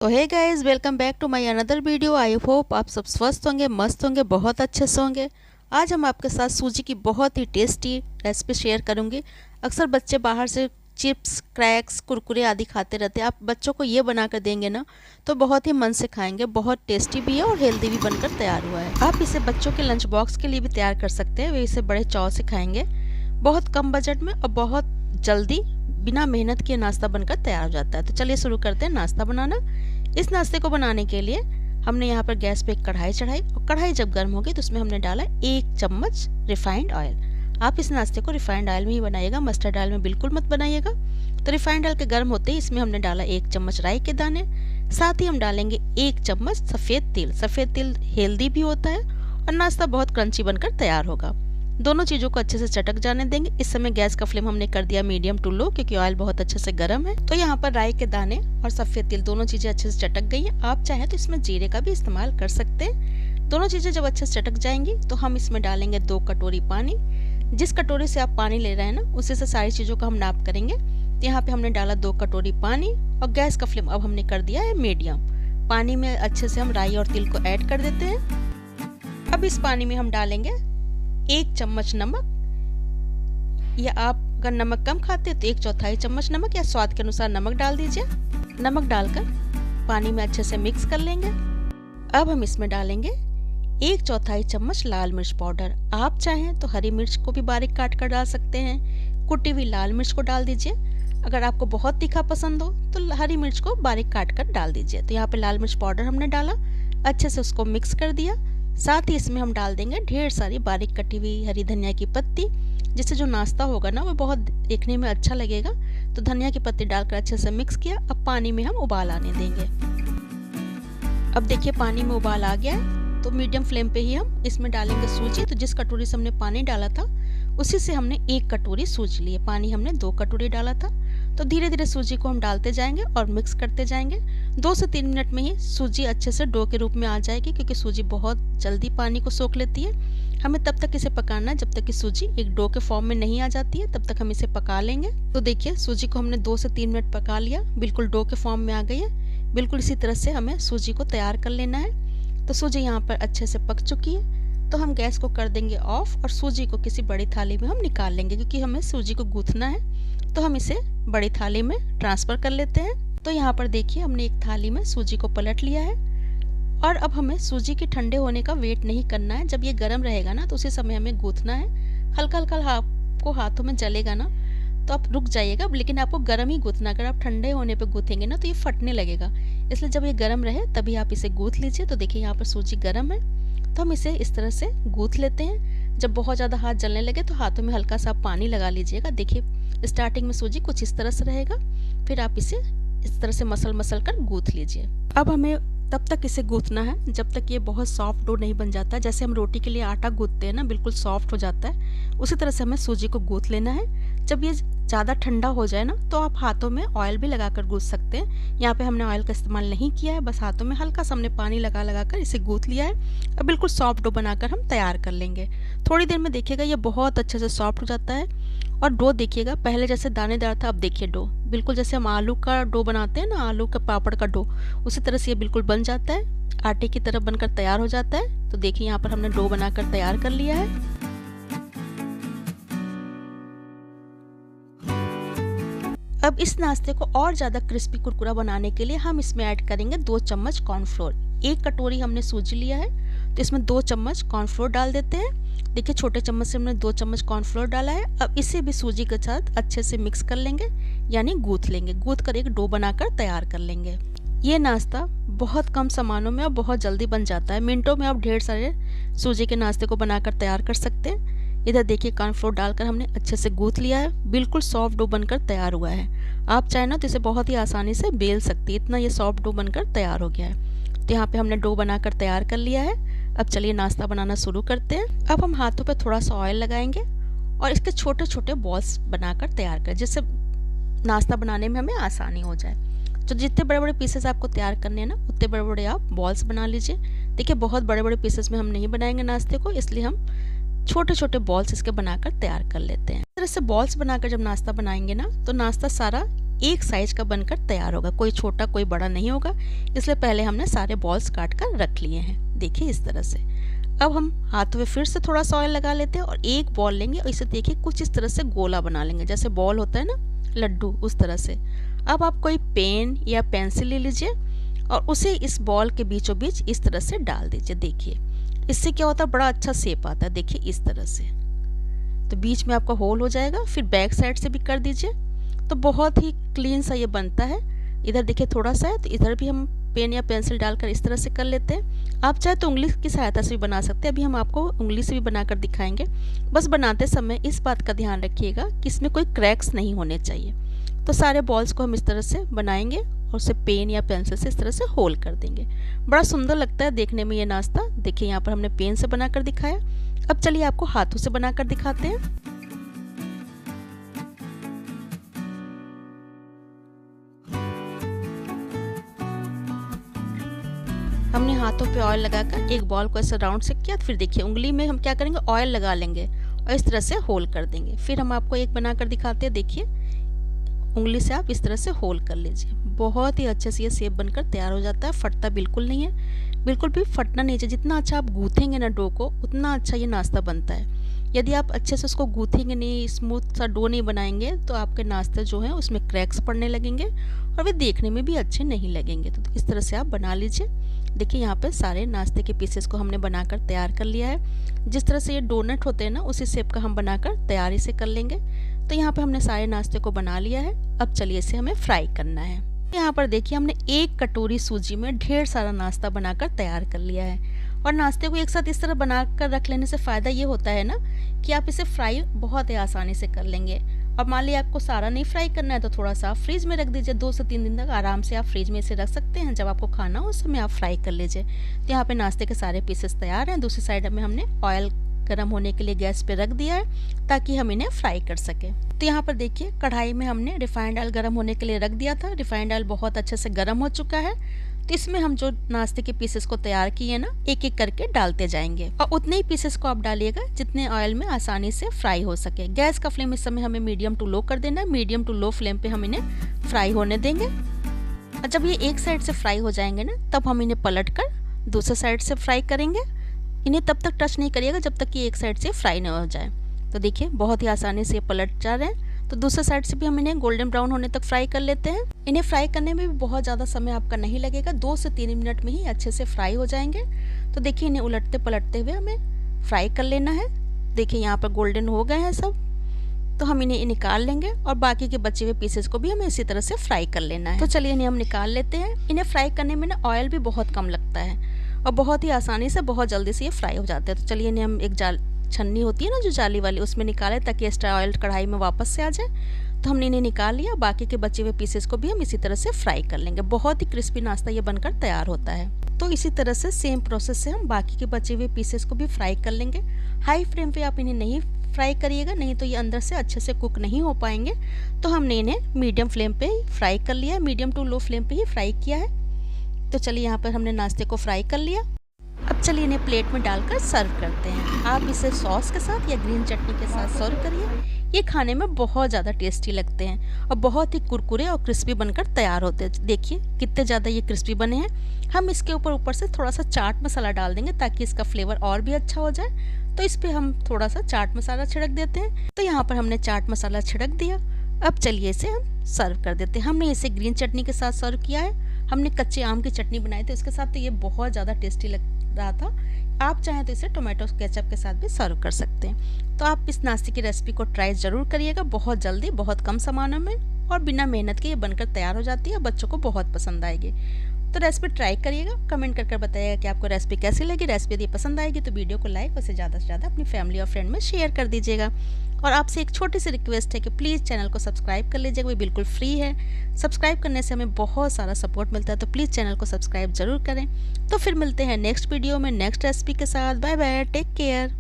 तो hey guys, welcome back to my another video. I hope आप सब स्वस्थ होंगे, मस्त होंगे, बहुत अच्छे से होंगे। आज हम आपके साथ सूजी की बहुत ही टेस्टी रेसिपी शेयर करूंगी। अक्सर बच्चे बाहर से चिप्स, क्रैक्स, कुरकुरे आदि खाते रहते हैं। आप बच्चों को ये बना कर देंगे ना तो बहुत ही मन से खाएंगे। बहुत टेस्टी भी है और हेल्दी भी बनकर तैयार हुआ है। आप इसे बच्चों के लंच बॉक्स के लिए भी तैयार कर सकते हैं। वे इसे बड़े चाव से खाएंगे। बहुत कम बजट में और बहुत जल्दी बिना मेहनत के नाश्ता बनकर तैयार हो जाता है। तो चलिए शुरू करते हैं नाश्ता बनाना। इस नाश्ते को बनाने के लिए हमने यहाँ पर गैस पे एक कढ़ाई चढ़ाई और कढ़ाई जब गर्म हो गई तो उसमें हमने डाला 1 चम्मच रिफाइंड ऑयल। आप इस नाश्ते को रिफाइंड ऑयल में ही बनाइएगा, मस्टर्ड ऑयल में बिल्कुल मत बनाइएगा। तो रिफाइंड ऑयल के गर्म होते ही इसमें हमने डाला 1 चम्मच राई के दाने, साथ ही हम डालेंगे 1 चम्मच सफ़ेद तिल। सफ़ेद तिल हेल्दी भी होता है और नाश्ता बहुत क्रंची बनकर तैयार होगा। दोनों चीज़ों को अच्छे से चटक जाने देंगे। इस समय गैस का फ्लेम हमने कर दिया मीडियम टू लो, क्योंकि ऑयल बहुत अच्छे से गर्म है। तो यहाँ पर राई के दाने और सफ़ेद तिल दोनों चीज़ें अच्छे से चटक गई हैं। आप चाहें तो इसमें जीरे का भी इस्तेमाल कर सकते हैं। दोनों चीज़ें जब अच्छे से चटक जाएंगी तो हम इसमें डालेंगे 2 कटोरी पानी। जिस कटोरी से आप पानी ले रहे हैं ना, उसी से सारी चीज़ों का हम नाप करेंगे। तो यहाँ पे हमने डाला 2 कटोरी पानी और गैस का फ्लेम अब हमने कर दिया है मीडियम। पानी में अच्छे से हम राई और तिल को ऐड कर देते हैं। अब इस पानी में हम डालेंगे 1 चम्मच नमक, या आप अगर नमक कम खाते हैं तो 1/4 चम्मच नमक या स्वाद के अनुसार नमक डाल दीजिए। नमक डालकर पानी में अच्छे से मिक्स कर लेंगे। अब हम इसमें डालेंगे 1/4 चम्मच लाल मिर्च पाउडर। आप चाहें तो हरी मिर्च को भी बारीक काट कर डाल सकते हैं। कुटी हुई लाल मिर्च को डाल दीजिए। अगर आपको बहुत तीखा पसंद हो तो हरी मिर्च को बारीक काट कर डाल दीजिए। तो यहाँ पे लाल मिर्च पाउडर हमने डाला, अच्छे से उसको मिक्स कर दिया। साथ ही इसमें हम डाल देंगे ढेर सारी बारीक कटी हुई हरी धनिया की पत्ती, जिससे जो नाश्ता होगा ना वो बहुत देखने में अच्छा लगेगा। तो धनिया की पत्ती डालकर अच्छे से मिक्स किया। अब पानी में हम उबाल आने देंगे। अब देखिए पानी में उबाल आ गया है, तो मीडियम फ्लेम पे ही हम इसमें डालेंगे सूजी। तो जिस कटोरी से हमने पानी डाला था उसी से हमने 1 कटोरी सूजी ली है। पानी हमने 2 कटोरी डाला था। तो धीरे धीरे सूजी को हम डालते जाएंगे और मिक्स करते जाएंगे। 2 से 3 मिनट में ही सूजी अच्छे से डो के रूप में आ जाएगी, क्योंकि सूजी बहुत जल्दी पानी को सोख लेती है। हमें तब तक इसे पकाना है जब तक कि सूजी एक डो के फॉर्म में नहीं आ जाती है, तब तक हम इसे पका लेंगे। तो देखिए सूजी को हमने 2 से 3 मिनट पका लिया, बिल्कुल डो के फॉर्म में आ गई है। बिल्कुल इसी तरह से हमें सूजी को तैयार कर लेना है। तो सूजी यहाँ पर अच्छे से पक चुकी है। तो हम गैस को कर देंगे ऑफ और सूजी को किसी बड़ी थाली में हम निकाल लेंगे, क्योंकि हमें सूजी को गूंथना है। तो हम इसे बड़ी थाली में ट्रांसफ़र कर लेते हैं। तो यहाँ पर देखिए हमने एक थाली में सूजी को पलट लिया है। और अब हमें सूजी के ठंडे होने का वेट नहीं करना है। जब ये गर्म रहेगा ना तो उसी समय हमें गूंथना है। हल्का हल्का आपको हाथों में जलेगा ना तो आप रुक जाइएगा, लेकिन आपको गर्म ही गूंथना। अगर आप ठंडे होने पे गूंथेंगे ना तो ये फटने लगेगा। इसलिए जब ये गर्म रहे तभी आप इसे गूंथ लीजिए। तो देखिए यहाँ पर सूजी गर्म है, तो हम इसे इस तरह से गूंथ लेते हैं। जब बहुत ज़्यादा हाथ जलने लगे तो हाथों में हल्का सा पानी लगा लीजिएगा। देखिए स्टार्टिंग में सूजी कुछ इस तरह से रहेगा, फिर आप इसे इस तरह से मसल मसल कर गूंथ लीजिए। अब हमें तब तक इसे गूंथना है जब तक ये बहुत सॉफ्ट डो नहीं बन जाता। जैसे हम रोटी के लिए आटा गूंथते हैं ना, बिल्कुल सॉफ्ट हो जाता है, उसी तरह से हमें सूजी को गूंथ लेना है। जब ये ज़्यादा ठंडा हो जाए ना तो आप हाथों में ऑयल भी लगाकर गूंथ सकते हैं। यहाँ पे हमने ऑयल का इस्तेमाल नहीं किया है, बस हाथों में हल्का सा हमने पानी लगा लगा कर इसे गूंथ लिया है। अब बिल्कुल सॉफ्ट डो बनाकर हम तैयार कर लेंगे। थोड़ी देर में देखिएगा ये बहुत अच्छे से सॉफ्ट हो जाता है। और डो देखिएगा पहले जैसे दानेदार था, अब देखिए डो बिल्कुल जैसे हम आलू का डो बनाते हैं ना, आलू का पापड़ का डो, उसी तरह से ये बिल्कुल बन जाता है, आटे की तरह बनकर तैयार हो जाता है। तो देखिए यहाँ पर हमने डो बनाकर तैयार कर लिया है। अब इस नाश्ते को और ज़्यादा क्रिस्पी कुरकुरा बनाने के लिए हम इसमें ऐड करेंगे 2 चम्मच कॉर्नफ्लोर। 1 कटोरी हमने सूजी लिया है तो इसमें 2 चम्मच कॉर्नफ्लोर डाल देते हैं। देखिए छोटे चम्मच से हमने 2 चम्मच कॉर्नफ्लोर डाला है। अब इसे भी सूजी के साथ अच्छे से मिक्स कर लेंगे, यानी गूंथ लेंगे। गूंथ कर एक डो बनाकर तैयार कर लेंगे। ये नाश्ता बहुत कम सामानों में और बहुत जल्दी बन जाता है। मिनटों में आप ढेर सारे सूजी के नाश्ते को बनाकर तैयार कर सकते हैं। इधर देखिए कॉर्नफ्लोर डालकर हमने अच्छे से गूंथ लिया है, बिल्कुल सॉफ्ट डो बनकर तैयार हुआ है। आप चाहे ना तो इसे बहुत ही आसानी से बेल सकती है, इतना ये सॉफ्ट डो बनकर तैयार हो गया है। तो यहाँ पे हमने डो बनाकर तैयार कर लिया है। अब चलिए नाश्ता बनाना शुरू करते हैं। अब हम हाथों पे थोड़ा सा ऑयल लगाएंगे और इसके छोटे छोटे बॉल्स बनाकर तैयार करें, जिससे नाश्ता बनाने में हमें आसानी हो जाए। तो जितने बड़े बड़े पीसेस आपको तैयार करने हैं ना, उतने बड़े बड़े आप बॉल्स बना लीजिए। देखिए बहुत बड़े बड़े पीसेस में हम नहीं बनाएंगे नाश्ते को, इसलिए हम छोटे छोटे बॉल्स इसके बनाकर तैयार कर लेते हैं। इस तरह से बॉल्स बनाकर जब नाश्ता बनाएंगे ना तो नाश्ता सारा एक साइज का बनकर तैयार होगा, कोई छोटा कोई बड़ा नहीं होगा। इसलिए पहले हमने सारे बॉल्स काट कर रख लिए हैं, देखिए इस तरह से। अब हम हाथों में फिर से थोड़ा सा ऑयल लगा लेते हैं और एक बॉल लेंगे और इसे देखिए कुछ इस तरह से गोला बना लेंगे, जैसे बॉल होता है ना लड्डू, उस तरह से। अब आप कोई पेन या पेंसिल ले लीजिए और उसे इस बॉल के बीचों बीच इस तरह से डाल दीजिए। देखिए इससे क्या होता है, बड़ा अच्छा शेप आता है, देखिए इस तरह से। तो बीच में आपका होल हो जाएगा। फिर बैक साइड से भी कर दीजिए, तो बहुत ही क्लीन सा ये बनता है। इधर देखिए थोड़ा सा है, तो इधर भी हम पेन या पेंसिल डालकर इस तरह से कर लेते हैं। आप चाहे तो उंगली की सहायता से भी बना सकते हैं, अभी हम आपको उंगली से भी बनाकर दिखाएंगे। बस बनाते समय इस बात का ध्यान रखिएगा कि इसमें कोई क्रैक्स नहीं होने चाहिए। तो सारे बॉल्स को हम इस तरह से बनाएंगे और उसे पेन या पेंसिल से इस तरह से होल कर देंगे। बड़ा सुंदर लगता है देखने में ये नाश्ता। देखिए यहाँ पर हमने पेन से बनाकर दिखाया। अब चलिए आपको हाथों से बनाकर दिखाते हैं। हमने हाथों पे ऑयल लगाकर एक बॉल को ऐसे राउंड से किया। फिर देखिए उंगली में हम क्या करेंगे, ऑयल लगा लेंगे और इस तरह से होल कर देंगे। फिर हम आपको एक बनाकर दिखाते हैं। देखिए उंगली से आप इस तरह से होल कर लीजिए, बहुत ही अच्छे से ये शेप बनकर तैयार हो जाता है। फटता बिल्कुल नहीं है, बिल्कुल भी फटना नहीं चाहिए। जितना अच्छा आप गूँथेंगे ना डो को, उतना अच्छा ये नाश्ता बनता है। यदि आप अच्छे से उसको गूँथेंगे नहीं, स्मूथ सा डो नहीं बनाएंगे, तो आपके नाश्ते जो हैं उसमें क्रैक्स पड़ने लगेंगे और वे देखने में भी अच्छे नहीं लगेंगे। तो इस तरह से आप बना लीजिए। देखिए यहाँ पे सारे नाश्ते के पीसेस को हमने बनाकर तैयार कर लिया है। जिस तरह से ये डोनट होते हैं ना, उसी शेप का हम बनाकर तैयारी से कर लेंगे। तो यहाँ पे हमने सारे नाश्ते को बना लिया है। अब चलिए इसे हमें फ्राई करना है। यहाँ पर देखिए हमने एक कटोरी सूजी में ढेर सारा नाश्ता बनाकर तैयार कर लिया है। और नाश्ते को एक साथ इस तरह बनाकर रख लेने से फ़ायदा ये होता है ना कि आप इसे फ्राई बहुत ही आसानी से कर लेंगे। अब मान लीजिए आपको सारा नहीं फ्राई करना है, तो थोड़ा सा आप फ्रीज में रख दीजिए। 2 से 3 दिन तक आराम से आप फ्रीज में इसे रख सकते हैं। जब आपको खाना हो उस समय आप फ्राई कर लीजिए। तो यहाँ पे नाश्ते के सारे पीसेस तैयार हैं। दूसरी साइड में हमने ऑयल गर्म होने के लिए गैस पे रख दिया है ताकि हम इन्हें फ्राई कर सकें। तो यहाँ पर देखिए कढ़ाई में हमने रिफाइंड ऑयल गर्म होने के लिए रख दिया था। रिफाइंड ऑयल बहुत अच्छे से गर्म हो चुका है। तो इसमें हम जो नाश्ते के पीसेस को तैयार किए ना, एक एक करके डालते जाएंगे और उतने ही पीसेस को आप डालिएगा जितने ऑयल में आसानी से फ्राई हो सके। गैस का फ्लेम इस समय हमें मीडियम टू लो कर देना है। मीडियम टू लो फ्लेम पे हम इन्हें फ्राई होने देंगे। और जब ये एक साइड से फ्राई हो जाएंगे ना, तब हम इन्हें पलट कर दूसरे साइड से फ्राई करेंगे। इन्हें तब तक टच नहीं करिएगा जब तक कि एक साइड से फ्राई ना हो जाए। तो देखिए बहुत ही आसानी से ये पलट जा रहे हैं। तो दूसरे साइड से भी हम इन्हें गोल्डन ब्राउन होने तक फ्राई कर लेते हैं। इन्हें फ्राई करने में भी बहुत ज़्यादा समय आपका नहीं लगेगा, 2 से 3 मिनट में ही अच्छे से फ्राई हो जाएंगे। तो देखिए इन्हें उलटते पलटते हुए हमें फ्राई कर लेना है। देखिए यहाँ पर गोल्डन हो गए हैं सब। तो हम इन्हें निकाल लेंगे और बाकी के बचे हुए पीसेस को भी हमें इसी तरह से फ्राई कर लेना है। तो चलिए इन्हें हम निकाल लेते हैं। इन्हें फ्राई करने में ना ऑयल भी बहुत कम लगता है और बहुत ही आसानी से बहुत जल्दी से ये फ्राई हो जाते हैं। तो चलिए इन्हें हम एक छन्नी होती है ना जो जाली वाली, उसमें निकालें ताकि एक्स्ट्रा ऑयल कढ़ाई में वापस से आ जाए। तो हमने इन्हें निकाल लिया। बाकी के बचे हुए पीसेस को भी हम इसी तरह से फ्राई कर लेंगे। बहुत ही क्रिस्पी नाश्ता ये बनकर तैयार होता है। तो इसी तरह से सेम प्रोसेस से हम बाकी के बचे हुए पीसेस को भी फ्राई कर लेंगे। हाई फ्लेम पे आप इन्हें नहीं फ्राई करिएगा, नहीं तो ये अंदर से अच्छे से कुक नहीं हो पाएंगे। तो हमने इन्हें मीडियम फ्लेम पे ही फ्राई कर लिया है, मीडियम टू लो फ्लेम पे ही फ्राई किया है। तो चलिए यहाँ पर हमने नाश्ते को फ्राई कर लिया। अब चलिए इन्हें प्लेट में डालकर सर्व करते हैं। आप इसे सॉस के साथ या ग्रीन चटनी के साथ सर्व करिए। ये खाने में बहुत ज़्यादा टेस्टी लगते हैं और बहुत ही कुरकुरे और क्रिस्पी बनकर तैयार होते हैं। देखिए कितने ज़्यादा ये क्रिस्पी बने हैं। हम इसके ऊपर से थोड़ा सा चाट मसाला डाल देंगे ताकि इसका फ्लेवर और भी अच्छा हो जाए। तो इस पर हम थोड़ा सा चाट मसाला छिड़क देते हैं। तो यहाँ पर हमने चाट मसाला छिड़क दिया। अब चलिए इसे हम सर्व कर देते हैं। हमने इसे ग्रीन चटनी के साथ सर्व किया है। हमने कच्चे आम की चटनी बनाई थी उसके साथ, तो ये बहुत ज़्यादा टेस्टी लग रहा था। आप चाहें तो इसे टोमेटो केचप के साथ भी सर्व कर सकते हैं। तो आप इस नाश्ते की रेसिपी को ट्राई ज़रूर करिएगा। बहुत जल्दी, बहुत कम सामानों में और बिना मेहनत के ये बनकर तैयार हो जाती है। बच्चों को बहुत पसंद आएगी। तो रेसिपी ट्राई करिएगा, कमेंट कर बताइएगा कि आपको रेसिपी कैसी लगी। रेसिपी यदि पसंद आएगी तो वीडियो को लाइक और ज़्यादा से ज़्यादा अपनी फैमिली और फ्रेंड में शेयर कर दीजिएगा। और आपसे एक छोटी सी रिक्वेस्ट है कि प्लीज़ चैनल को सब्सक्राइब कर लीजिएगा, वो बिल्कुल फ्री है। सब्सक्राइब करने से हमें बहुत सारा सपोर्ट मिलता है। तो प्लीज़ चैनल को सब्सक्राइब ज़रूर करें। तो फिर मिलते हैं नेक्स्ट वीडियो में नेक्स्ट रेसिपी के साथ। Bye bye, take care.